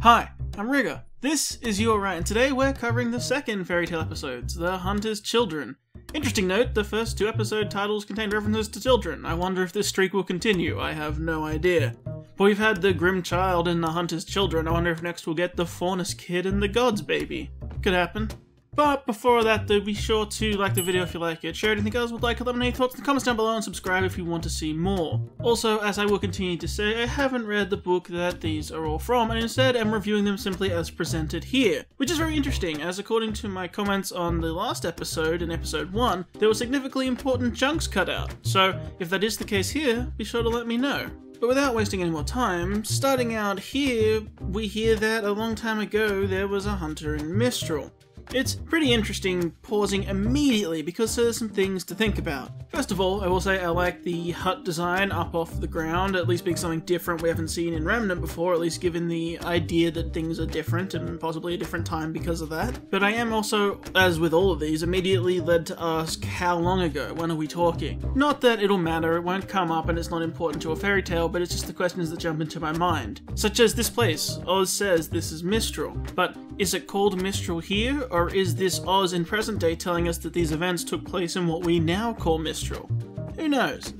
Hi, I'm Rigger. This is You're Right, and today we're covering the second fairy tale episodes, The Hunter's Children. Interesting note, the first two episode titles contained references to children. I wonder if this streak will continue, I have no idea. But we've had the Grim Child and The Hunter's Children. I wonder if next we'll get the Faunus Kid and the God's Baby. Could happen. But before that, though, be sure to like the video if you like it, share anything else would like, let me know your thoughts in the comments down below, and subscribe if you want to see more. Also, as I will continue to say, I haven't read the book that these are all from, and instead am reviewing them simply as presented here. Which is very interesting, as according to my comments on the last episode, in episode 1, there were significantly important chunks cut out. So, if that is the case here, be sure to let me know. But without wasting any more time, starting out here, we hear that a long time ago there was a hunter in Mistral. It's pretty interesting pausing immediately because there's some things to think about. First of all, I will say I like the hut design up off the ground, at least being something different we haven't seen in Remnant before, at least given the idea that things are different and possibly a different time because of that. But I am also, as with all of these, immediately led to ask how long ago, when are we talking? Not that it'll matter, it won't come up and it's not important to a fairy tale, but it's just the questions that jump into my mind. Such as this place, Oz says this is Mistral, but is it called Mistral here, or is this Oz in present day telling us that these events took place in what we now call Mistral? Who knows?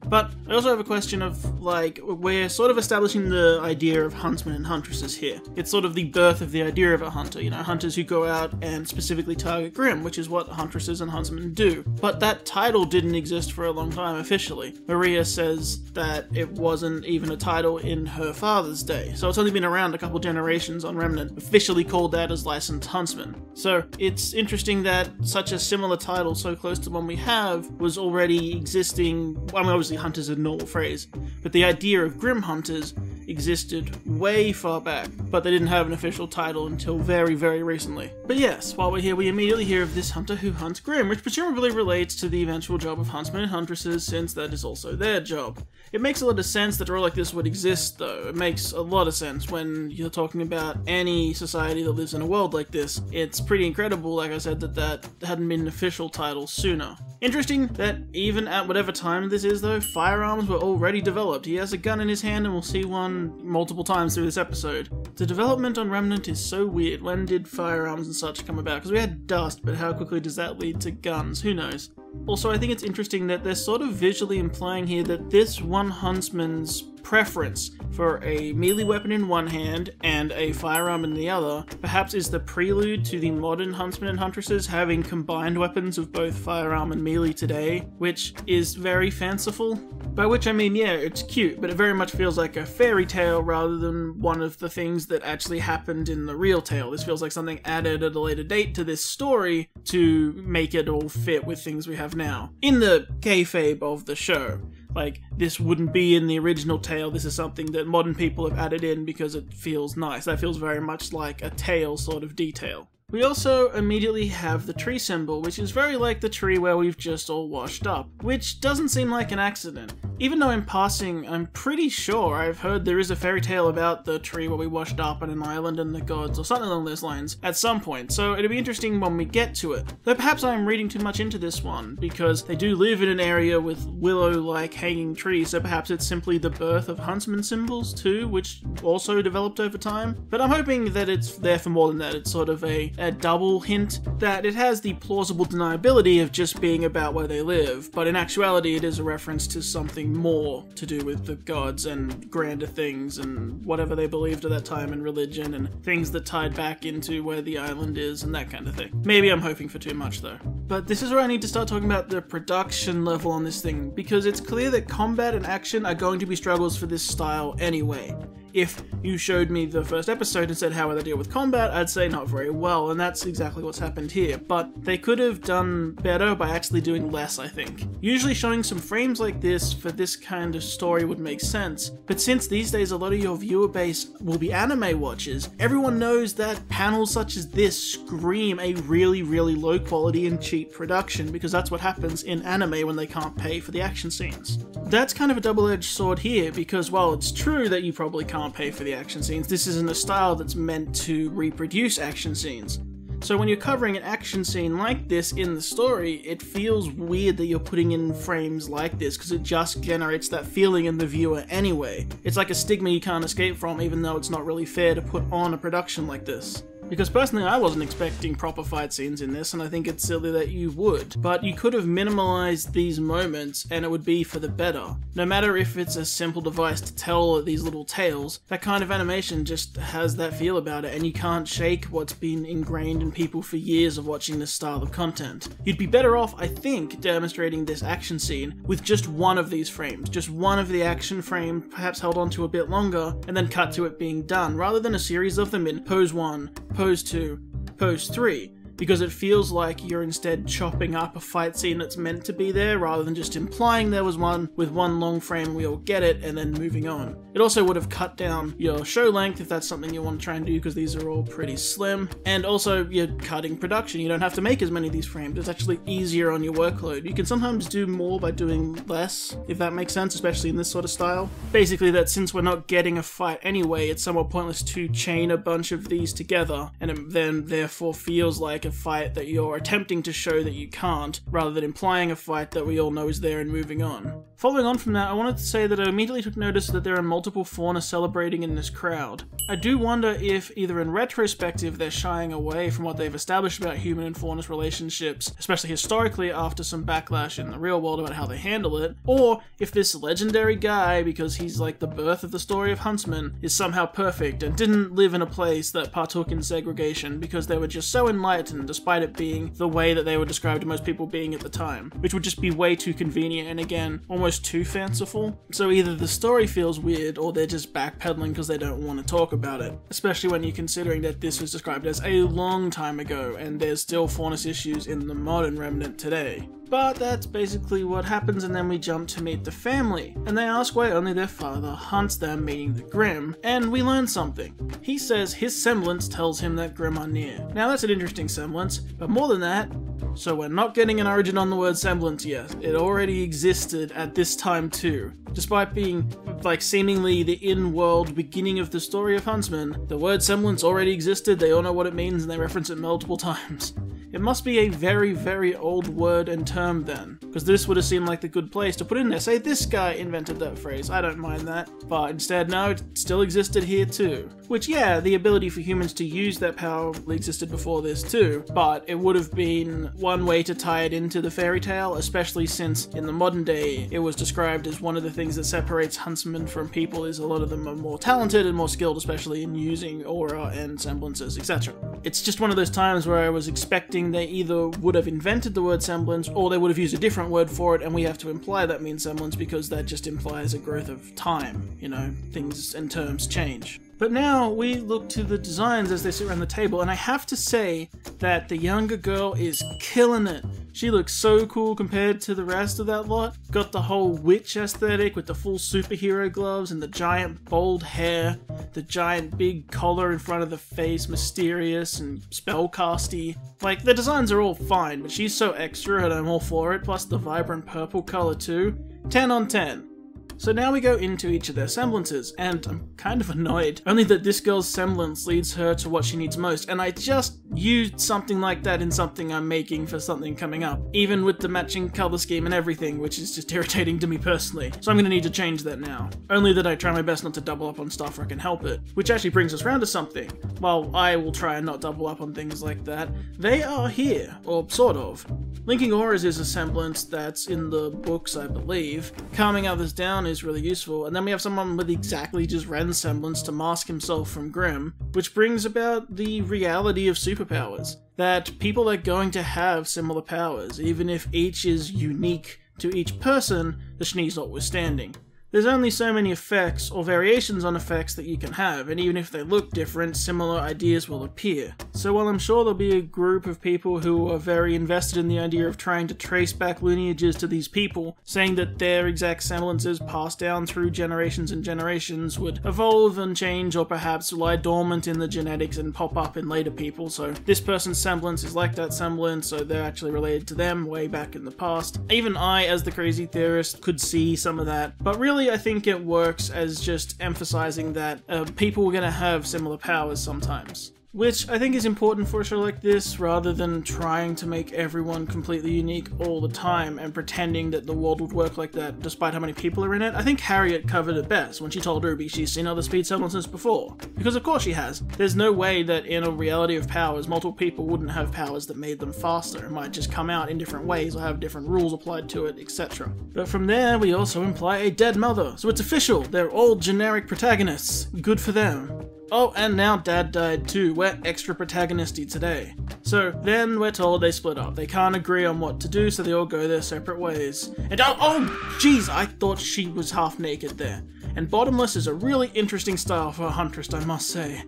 But I also have a question of, like, we're sort of establishing the idea of huntsmen and huntresses here. It's sort of the birth of the idea of a hunter, you know, hunters who go out and specifically target Grimm, which is what huntresses and huntsmen do. But that title didn't exist for a long time officially. Maria says that it wasn't even a title in her father's day, so it's only been around a couple generations on Remnant, officially called that as licensed huntsman. So it's interesting that such a similar title so close to one we have was already existing. I mean, obviously hunters is a normal phrase, but the idea of Grim Hunters existed way far back, but they didn't have an official title until very, very recently. But yes, while we're here, we immediately hear of this hunter who hunts Grimm, which presumably relates to the eventual job of huntsmen and huntresses, since that is also their job. It makes a lot of sense that a role like this would exist, though. It makes a lot of sense when you're talking about any society that lives in a world like this. It's pretty incredible, like I said, that hadn't been an official title sooner. Interesting that even at whatever time this is, though, firearms were already developed. He has a gun in his hand, and we'll see one multiple times through this episode. The development on Remnant is so weird. When did firearms and such come about? Because we had dust, but how quickly does that lead to guns? Who knows? Also, I think it's interesting that they're sort of visually implying here that this one huntsman's preference for a melee weapon in one hand and a firearm in the other perhaps is the prelude to the modern huntsmen and huntresses having combined weapons of both firearm and melee today, which is very fanciful. By which I mean, yeah, it's cute, but it very much feels like a fairy tale rather than one of the things that actually happened in the real tale. This feels like something added at a later date to this story to make it all fit with things we have now. In the kayfabe of the show. Like, this wouldn't be in the original tale, this is something that modern people have added in because it feels nice. That feels very much like a tale sort of detail. We also immediately have the tree symbol, which is very like the tree where we've just all washed up, which doesn't seem like an accident. Even though in passing, I'm pretty sure I've heard there is a fairy tale about the tree where we washed up on an island and the gods, or something along those lines, at some point, so it'll be interesting when we get to it. Though perhaps I'm reading too much into this one, because they do live in an area with willow-like hanging trees, so perhaps it's simply the birth of huntsman symbols too, which also developed over time. But I'm hoping that it's there for more than that. It's sort of a double hint that it has the plausible deniability of just being about where they live, but in actuality it is a reference to something more to do with the gods and grander things and whatever they believed at that time in religion and things that tied back into where the island is and that kind of thing. Maybe I'm hoping for too much though. But this is where I need to start talking about the production level on this thing, because it's clear that combat and action are going to be struggles for this style anyway. If you showed me the first episode and said how would they deal with combat, I'd say not very well, and that's exactly what's happened here. But they could have done better by actually doing less, I think. Usually showing some frames like this for this kind of story would make sense, but since these days a lot of your viewer base will be anime watchers, everyone knows that panels such as this scream a really, really low quality and cheap production, because that's what happens in anime when they can't pay for the action scenes. That's kind of a double-edged sword here, because while it's true that you probably can't pay for the action scenes, this isn't a style that's meant to reproduce action scenes. So when you're covering an action scene like this in the story, it feels weird that you're putting in frames like this, because it just generates that feeling in the viewer anyway. It's like a stigma you can't escape from, even though it's not really fair to put on a production like this. Because personally, I wasn't expecting proper fight scenes in this, and I think it's silly that you would. But you could have minimalized these moments, and it would be for the better. No matter if it's a simple device to tell these little tales, that kind of animation just has that feel about it, and you can't shake what's been ingrained in people for years of watching this style of content. You'd be better off, I think, demonstrating this action scene with just one of these frames, just one of the action frame, perhaps held onto a bit longer, and then cut to it being done, rather than a series of them in pose 1, pose 2, pose 3, because it feels like you're instead chopping up a fight scene that's meant to be there, rather than just implying there was one with one long frame and we all get it, and then moving on. It also would have cut down your show length if that's something you want to try and do, because these are all pretty slim, and also you're cutting production. You don't have to make as many of these frames. It's actually easier on your workload. You can sometimes do more by doing less, if that makes sense, especially in this sort of style. Basically that since we're not getting a fight anyway, it's somewhat pointless to chain a bunch of these together, and it then therefore feels like a fight that you're attempting to show that you can't, rather than implying a fight that we all know is there and moving on. Following on from that, I wanted to say that I immediately took notice that there are multiple fauna celebrating in this crowd. I do wonder if, either in retrospective, they're shying away from what they've established about human and fauna's relationships, especially historically after some backlash in the real world about how they handle it, or if this legendary guy, because he's like the birth of the story of Huntsman, is somehow perfect and didn't live in a place that partook in segregation because they were just so enlightened despite it being the way that they were described to most people being at the time, which would just be way too convenient and, again, almost too fanciful. So either the story feels weird or they're just backpedaling because they don't want to talk about it, especially when you're considering that this was described as a long time ago and there's still faunus issues in the modern Remnant today. But that's basically what happens, and then we jump to meet the family, and they ask why only their father hunts them, meaning the Grimm, and we learn something. He says his semblance tells him that Grimm are near. Now that's an interesting semblance, but more than that, so we're not getting an origin on the word semblance yet. It already existed at this time too. Despite being, like, seemingly the in-world beginning of the story of Huntsman, the word semblance already existed, they all know what it means, and they reference it multiple times. It must be a very, very old word and term then, because this would have seemed like the good place to put in there. Say this guy invented that phrase, I don't mind that, but instead no, it still existed here too. Which, yeah, the ability for humans to use that power existed before this too, but it would have been one way to tie it into the fairy tale, especially since in the modern day it was described as one of the things that separates huntsmen from people is a lot of them are more talented and more skilled, especially in using aura and semblances, etc. It's just one of those times where I was expecting they either would have invented the word semblance or they would have used a different word for it, and we have to imply that means semblance because that just implies a growth of time, you know, things and terms change. But now we look to the designs as they sit around the table, and I have to say that the younger girl is killing it. She looks so cool compared to the rest of that lot. Got the whole witch aesthetic with the full superhero gloves and the giant bold hair, the giant big collar in front of the face, mysterious and spellcasty. Like, the designs are all fine, but she's so extra and I'm all for it, plus the vibrant purple color too. 10 on 10. So now we go into each of their semblances, and I'm kind of annoyed, only that this girl's semblance leads her to what she needs most, and I just used something like that in something I'm making for something coming up, even with the matching colour scheme and everything, which is just irritating to me personally, so I'm going to need to change that now. Only that I try my best not to double up on stuff where I can help it, which actually brings us round to something. While I will try and not double up on things like that, they are here, or sort of. Linking auras is a semblance that's in the books, I believe. Calming others down is really useful, and then we have someone with exactly just Ren's semblance to mask himself from Grimm, which brings about the reality of superpowers. That people are going to have similar powers, even if each is unique to each person, the Schnees notwithstanding. There's only so many effects or variations on effects that you can have, and even if they look different, similar ideas will appear. So while I'm sure there'll be a group of people who are very invested in the idea of trying to trace back lineages to these people, saying that their exact semblances passed down through generations and generations would evolve and change, or perhaps lie dormant in the genetics and pop up in later people, so this person's semblance is like that semblance, so they're actually related to them way back in the past. Even I, as the crazy theorist, could see some of that, but really I think it works as just emphasizing that people are going to have similar powers sometimes. which I think is important for a show like this, rather than trying to make everyone completely unique all the time and pretending that the world would work like that despite how many people are in it. I think Harriet covered it best when she told Ruby she's seen other speed silences before. Because of course she has. There's no way that in a reality of powers, multiple people wouldn't have powers that made them faster. It might just come out in different ways or have different rules applied to it, etc. But from there, we also imply a dead mother. So it's official, they're all generic protagonists. Good for them. Oh, and now Dad died too. We're extra protagonisty today. So then we're told they split up. They can't agree on what to do, so they all go their separate ways. And oh, jeez, I thought she was half naked there. And bottomless is a really interesting style for a huntress, I must say.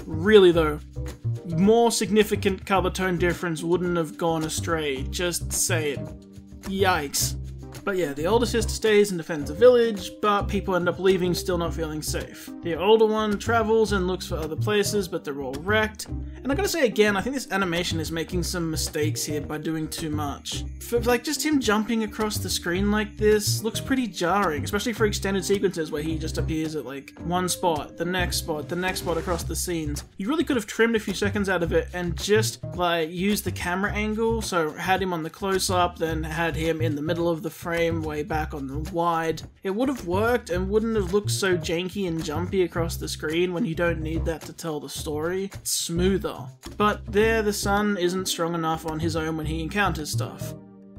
Really though, more significant color tone difference wouldn't have gone astray, just saying. Yikes. But yeah, the older sister stays and defends the village, but people end up leaving still not feeling safe. The older one travels and looks for other places, but they're all wrecked. And I gotta say again, I think this animation is making some mistakes here by doing too much. For, like, just him jumping across the screen like this looks pretty jarring, especially for extended sequences where he just appears at like one spot, the next spot, the next spot across the scenes. You really could have trimmed a few seconds out of it and just like used the camera angle, so had him on the close-up, then had him in the middle of the frame way back on the wide. It would have worked and wouldn't have looked so janky and jumpy across the screen when you don't need that to tell the story. It's smoother. But there, the son isn't strong enough on his own when he encounters stuff.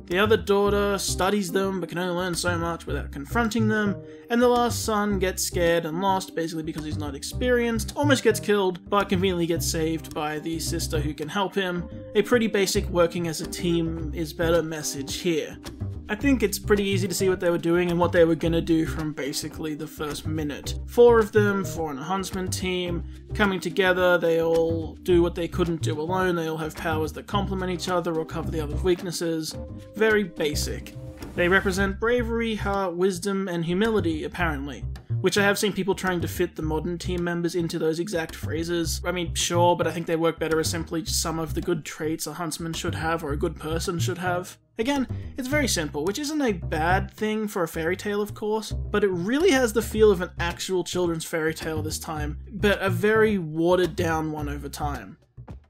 The other daughter studies them but can only learn so much without confronting them, and the last son gets scared and lost basically because he's not experienced, almost gets killed, but conveniently gets saved by the sister who can help him. A pretty basic working as a team is better message here. I think it's pretty easy to see what they were doing and what they were gonna do from basically the first minute. 4 of them, 4 on a huntsman team, coming together, they all do what they couldn't do alone, they all have powers that complement each other or cover the other's weaknesses. Very basic. They represent bravery, heart, wisdom, and humility, apparently. Which I have seen people trying to fit the modern team members into those exact phrases. I mean, sure, but I think they work better as simply some of the good traits a huntsman should have or a good person should have. Again, it's very simple, which isn't a bad thing for a fairy tale, of course, but it really has the feel of an actual children's fairy tale this time, but a very watered down one over time.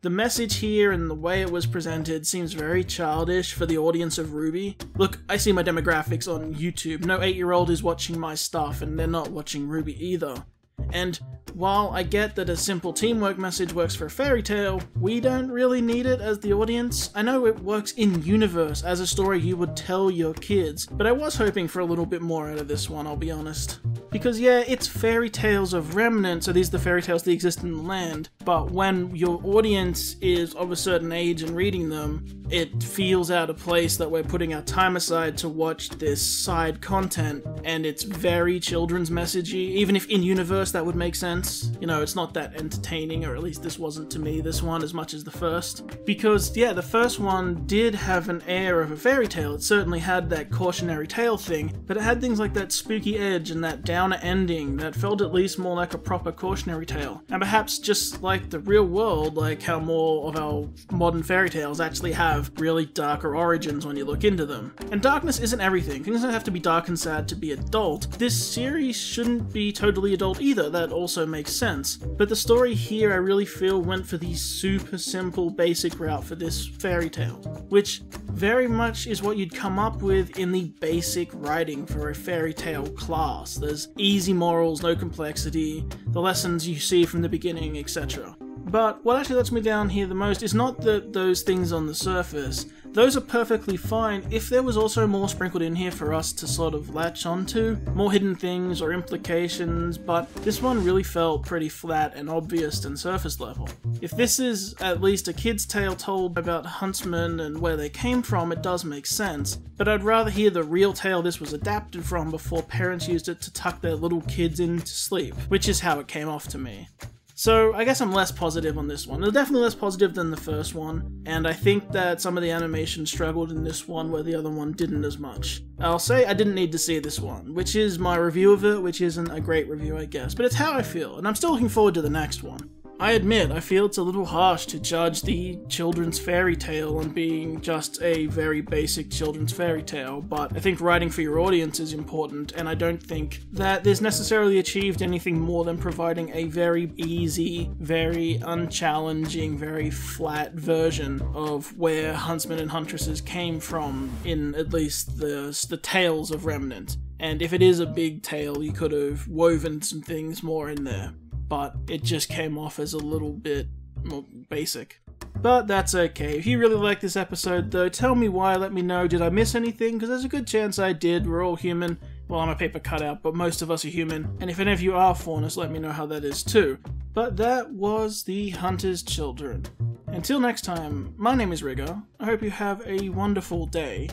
The message here and the way it was presented seems very childish for the audience of RWBY. Look, I see my demographics on YouTube. No 8-year-old is watching my stuff, and they're not watching RWBY either. And while I get that a simple teamwork message works for a fairy tale, we don't really need it as the audience. I know it works in-universe as a story you would tell your kids, but I was hoping for a little bit more out of this one, I'll be honest. Because yeah, it's fairy tales of Remnant, so these are the fairy tales that exist in the land, but when your audience is of a certain age and reading them, it feels out of place that we're putting our time aside to watch this side content, and it's very children's messagey, even if in-universe that would make sense. You know, it's not that entertaining, or at least this wasn't to me, this one, as much as the first. Because, yeah, the first one did have an air of a fairy tale. It certainly had that cautionary tale thing, but it had things like that spooky edge and that downer ending that felt at least more like a proper cautionary tale. And perhaps just like the real world, like how more of our modern fairy tales actually have really darker origins when you look into them. And darkness isn't everything. Things don't have to be dark and sad to be adult. This series shouldn't be totally adult either, that also makes sense. But the story here I really feel went for the super simple basic route for this fairy tale, which very much is what you'd come up with in the basic writing for a fairy tale class. There's easy morals, no complexity, the lessons you see from the beginning, etc. But what actually lets me down here the most is not those things on the surface. Those are perfectly fine if there was also more sprinkled in here for us to sort of latch onto, more hidden things or implications, but this one really felt pretty flat and obvious and surface level. If this is at least a kid's tale told about huntsmen and where they came from, it does make sense, but I'd rather hear the real tale this was adapted from before parents used it to tuck their little kids in to sleep, which is how it came off to me. So I guess I'm less positive on this one. They're definitely less positive than the first one, and I think that some of the animation struggled in this one where the other one didn't as much. I'll say I didn't need to see this one, which is my review of it, which isn't a great review I guess, but it's how I feel, and I'm still looking forward to the next one. I admit, I feel it's a little harsh to judge the children's fairy tale on being just a very basic children's fairy tale, but I think writing for your audience is important, and I don't think that there's necessarily achieved anything more than providing a very easy, very unchallenging, very flat version of where huntsmen and huntresses came from in at least the tales of Remnant. And if it is a big tale, you could have woven some things more in there. But it just came off as a little bit more basic. But that's okay. If you really like this episode though, tell me why, let me know. Did I miss anything? Because there's a good chance I did. We're all human. Well, I'm a paper cutout, but most of us are human. And if any of you are faunus, let me know how that is too. But that was The Hunter's Children. Until next time, my name is Rigger. I hope you have a wonderful day.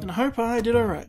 And I hope I did alright.